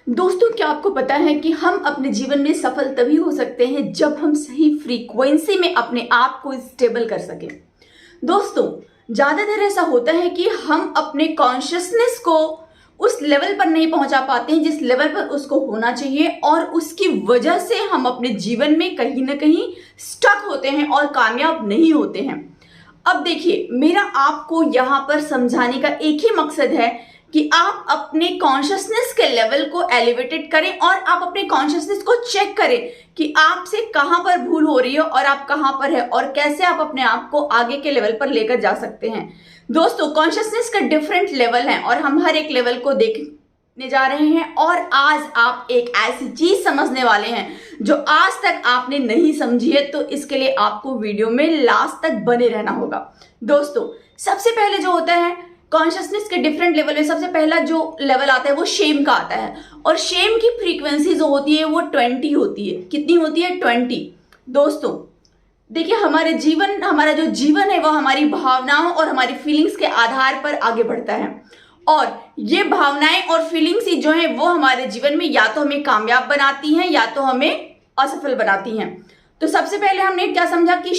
दोस्तों, क्या आपको पता है कि हम अपने जीवन में सफल तभी हो सकते हैं जब हम सही फ्रीक्वेंसी में अपने आप को स्टेबल कर सकें। दोस्तों, ज्यादातर ऐसा होता है कि हम अपने कॉन्शियसनेस को उस लेवल पर नहीं पहुंचा पाते हैं जिस लेवल पर उसको होना चाहिए, और उसकी वजह से हम अपने जीवन में कहीं ना कहीं स्टक होते हैं और कामयाब नहीं होते हैं। अब देखिए, मेरा आपको यहाँ पर समझाने का एक ही मकसद है कि आप अपने कॉन्शियसनेस के लेवल को एलिवेटेड करें और आप अपने कॉन्शियसनेस को चेक करें कि आपसे कहां पर भूल हो रही है और आप कहां पर है और कैसे आप अपने आप को आगे के लेवल पर लेकर जा सकते हैं। दोस्तों, कॉन्शियसनेस का डिफरेंट लेवल है और हम हर एक लेवल को देखने जा रहे हैं, और आज आप एक ऐसी चीज समझने वाले हैं जो आज तक आपने नहीं समझी है, तो इसके लिए आपको वीडियो में लास्ट तक बने रहना होगा। दोस्तों, सबसे पहले जो होता है कॉन्शियसनेस के डिफरेंट लेवल में, सबसे पहला जो लेवल आता है वो शेम का आता है, और शेम की फ्रीक्वेंसी जो होती है वो 20 होती है। कितनी होती है? 20। दोस्तों देखिए, हमारा जो जीवन है वो हमारी भावनाओं और हमारी फीलिंग्स के आधार पर आगे बढ़ता है, और ये भावनाएं और फीलिंग्स ही जो है वो हमारे जीवन में या तो हमें कामयाब बनाती हैं या तो हमें असफल बनाती हैं। तो सबसे पहले हमने क्या समझा कि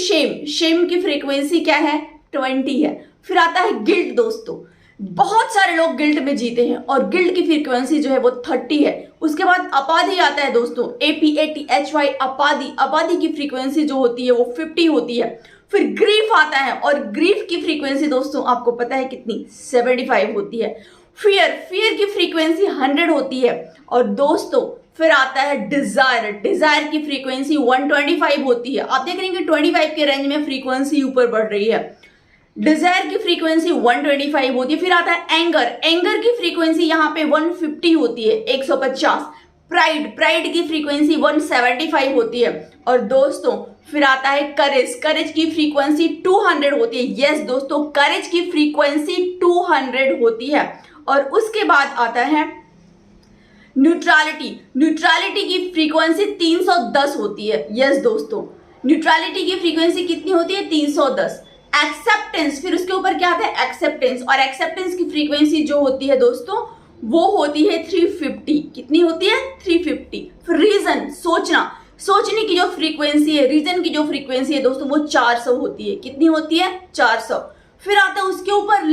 शेम की फ्रीक्वेंसी क्या है? 20 है। फिर आता है गिल्ट। दोस्तों, बहुत सारे लोग गिल्ट में जीते हैं और गिल्ट की फ्रीक्वेंसी जो है वो 30 है। उसके बाद अपाधी आता है दोस्तों, APATHY, अपाधी की फ्रीक्वेंसी जो होती है वो 50 होती है। फिर ग्रीफ आता है, और ग्रीफ की फ्रीक्वेंसी दोस्तों आपको पता है कितनी? 75 होती है। फियर की फ्रीक्वेंसी 100 होती है। और दोस्तों फिर आता है डिजायर की फ्रीक्वेंसी 125 होती है। आप देख रहे हैं कि 25 के रेंज में फ्रीक्वेंसी ऊपर बढ़ रही है। डिजायर की फ्रीक्वेंसी 125 होती है। फिर आता है एंगर की फ्रीक्वेंसी यहाँ पे 150 होती है, 150। प्राइड की फ्रीक्वेंसी 175 होती है। और दोस्तों फिर आता है करेज की फ्रीक्वेंसी 200 होती है। यस दोस्तों, करेज की फ्रीक्वेंसी 200 होती है। और उसके बाद आता है न्यूट्रलिटी की फ्रीक्वेंसी 310 होती है। यस दोस्तों, न्यूट्रलिटी की फ्रीक्वेंसी कितनी होती है? 310। एक्सेप्टेंस, फिर उसके ऊपर क्या आता है? एक्सेप्टेंस, और एक्सेप्टेंस की फ्रीक्वेंसी जो होती है दोस्तों वो होती है 350। कितनी होती है? 350। फिर रीजन, सोचने की जो फ्रीक्वेंसी है, रीजन की जो फ्रीक्वेंसी है दोस्तों वो 400 होती है। कितनी होती है? 400। फिर आता है उसके ऊपर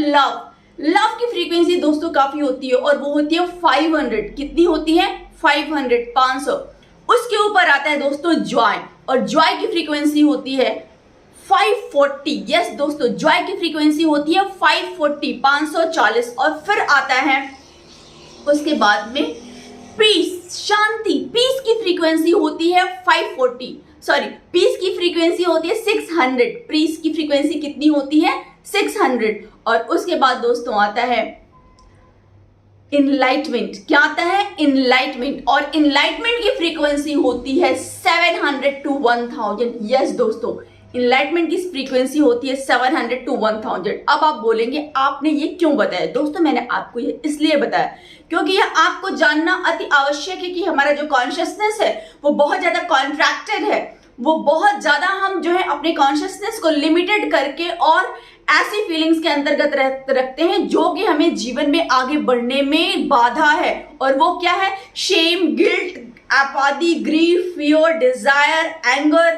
लव की फ्रीक्वेंसी दोस्तों काफी होती है, और वो होती है 500। कितनी होती है? 500। उसके ऊपर आता है दोस्तों जॉय, और जॉय की फ्रीक्वेंसी होती है 540। यस दोस्तों, जॉय की फ्रीक्वेंसी होती है 540, 540। और फिर आता है उसके बाद में पीस, शांति। पीस की फ्रीक्वेंसी होती है 540, सॉरी, पीस की फ्रीक्वेंसी होती है 600। पीस की फ्रीक्वेंसी कितनी होती है? 600। और उसके बाद दोस्तों आता है इनलाइटमेंट। क्या आता है? इनलाइटमेंट, और इनलाइटमेंट की फ्रीक्वेंसी होती है 700 to 1000। यस दोस्तों, इनलाइटमेंट की फ्रीक्वेंसी होती है 700 to 1000। अब आप बोलेंगे आपने ये क्यों बताया? दोस्तों, मैंने आपको ये इसलिए बताया क्योंकि यह आपको जानना अति आवश्यक है कि हमारा जो कॉन्शियसनेस है वो बहुत ज्यादा कॉन्ट्रैक्टेड है। वो बहुत ज्यादा हम जो है अपने कॉन्शियसनेस को लिमिटेड करके और ऐसी फीलिंग्स के अंतर्गत रखते हैं जो कि हमें जीवन में आगे बढ़ने में बाधा है। और वो क्या है? Shame, guilt, apathy, grief, fear, desire, anger,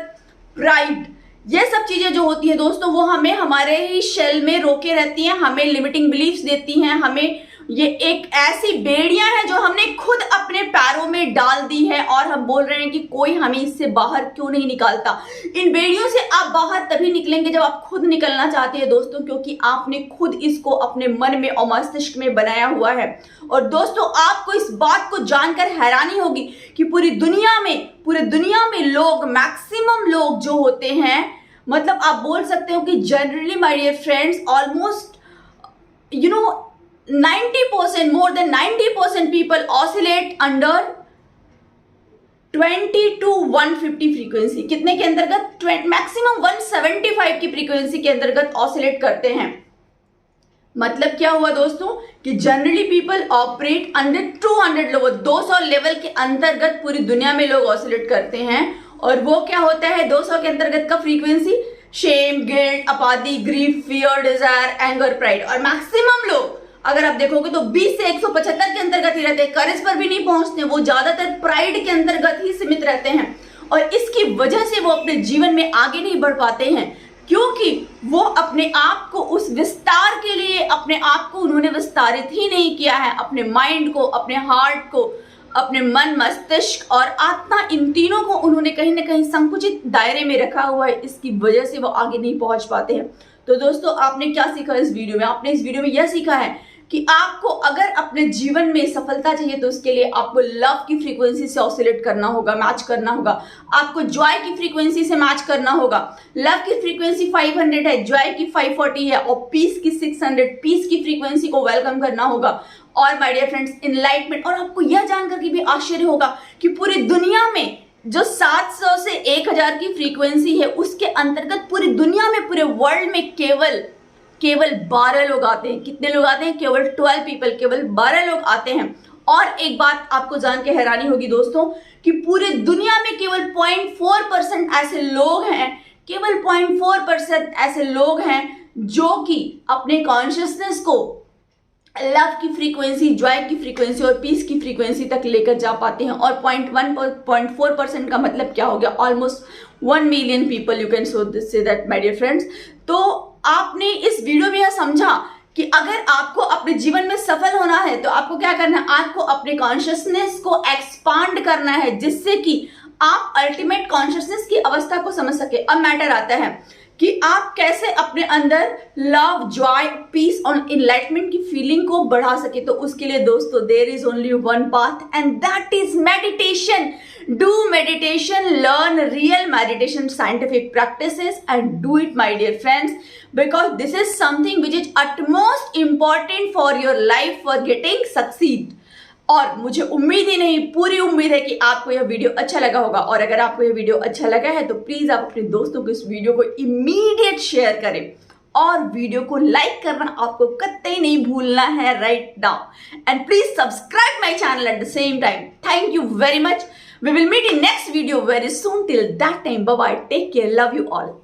pride. ये सब चीजें जो होती है दोस्तों वो हमें हमारे ही शेल में रोके रहती हैं, हमें लिमिटिंग बिलीफ्स देती हैं। हमें ये एक ऐसी बेड़ियां हैं जो हमने खुद अपने पैरों में डाल दी है, और हम बोल रहे हैं कि कोई हमें इससे बाहर क्यों नहीं निकालता। इन बेड़ियों से आप बाहर तभी निकलेंगे जब आप खुद निकलना चाहते हैं दोस्तों, क्योंकि आपने खुद इसको अपने मन में और मस्तिष्क में बनाया हुआ है। और दोस्तों, आपको इस बात को जानकर हैरानी होगी कि पूरी दुनिया में लोग, मैक्सिमम लोग जो होते हैं, मतलब आप बोल सकते हो कि generally my dear friends, almost 90%, more than 90% people oscillate under 20 to 150 frequency. कितने के अंतर्गत? मैक्सिमम 175 की फ्रीक्वेंसी के अंतर्गत ऑसिलेट करते हैं। मतलब क्या हुआ दोस्तों कि generally people operate under 200 level, 200 level के अंतर्गत पूरी दुनिया में लोग ऑसिलेट करते हैं। और वो क्या होता है 200 के अंतर्गत का frequency? Shame, guilt, apathy, grief, fear, desire, anger, pride. और मैक्सिमम लोग अगर आप देखोगे तो 20 से 175 के अंतर्गत करते रहते हैं, करेज पर भी नहीं पहुंचते, वो ज्यादातर प्राइड के अंतर्गत ही सीमित रहते हैं और इसकी वजह से वो अपने जीवन में आगे नहीं बढ़ पाते हैं, क्योंकि वो अपने आप को उस विस्तार के लिए अपने आप को उन्होंने विस्तारित ही नहीं किया है। अपने माइंड को, अपने हार्ट को, अपने मन, मस्तिष्क और आत्मा, इन तीनों को उन्होंने कहीं ना कहीं संकुचित दायरे में रखा हुआ है। इसकी वजह से वो आगे नहीं पहुंच पाते हैं। तो दोस्तों, आपने क्या सीखा इस वीडियो में? आपने इस वीडियो में यह सीखा है कि आपको अगर अपने जीवन में सफलता चाहिए तो उसके लिए आपको लव की फ्रीक्वेंसी से ऑसिलेट करना होगा, मैच करना होगा। आपको जॉय की फ्रीक्वेंसी से मैच करना होगा। लव की फ्रीक्वेंसी 500 है, जॉय की 540 है और पीस की 600। पीस की फ्रीक्वेंसी को वेलकम करना होगा। और माय डियर फ्रेंड्स, इनलाइटमेंट। और आपको यह जानकर के भी आश्चर्य होगा कि पूरी दुनिया में जो 700 से 1000 की फ्रीक्वेंसी है, उसके अंतर्गत पूरी दुनिया में, पूरे वर्ल्ड में केवल 12 लोग आते हैं। कितने लोग आते हैं? केवल 12 पीपल, केवल 12 लोग आते हैं। और एक बात आपको जान के हैरानी होगी दोस्तों कि पूरे दुनिया में केवल 0.4% ऐसे लोग हैं, केवल 0.4% ऐसे लोग हैं जो कि अपने कॉन्शियसनेस को लव की फ्रीक्वेंसी, जॉय की फ्रीक्वेंसी और पीस की फ्रीक्वेंसी तक लेकर जा पाते हैं। और 0.4% का मतलब क्या हो गया? Almost 1 million people, you can say that my dear friends. तो आपने इस वीडियो में यह समझा कि अगर आपको अपने जीवन में सफल होना है तो आपको क्या करना है? आपको अपने कॉन्शियसनेस को एक्सपांड करना है, जिससे कि आप अल्टीमेट कॉन्शियसनेस की अवस्था को समझ सके। अब मैटर आता है कि आप कैसे अपने अंदर लव, जॉय, पीस और इनलाइटमेंट की फीलिंग को बढ़ा सके। तो उसके लिए दोस्तों, there is only one path and that is meditation. Do meditation, learn real meditation scientific practices and do it my dear friends, because this is something which is utmost important for your life for getting succeed। और मुझे उम्मीद ही नहीं, पूरी उम्मीद है कि आपको यह वीडियो अच्छा लगा होगा। और अगर आपको यह वीडियो अच्छा लगा है तो प्लीज आप अपने दोस्तों को इस वीडियो को इमीडिएट शेयर करें और वीडियो को लाइक करना आपको कतई नहीं भूलना है right now. And please subscribe my channel at the same time. Thank you very much. We will meet in next video very soon. Till that time, bye bye. Take care. Love you all.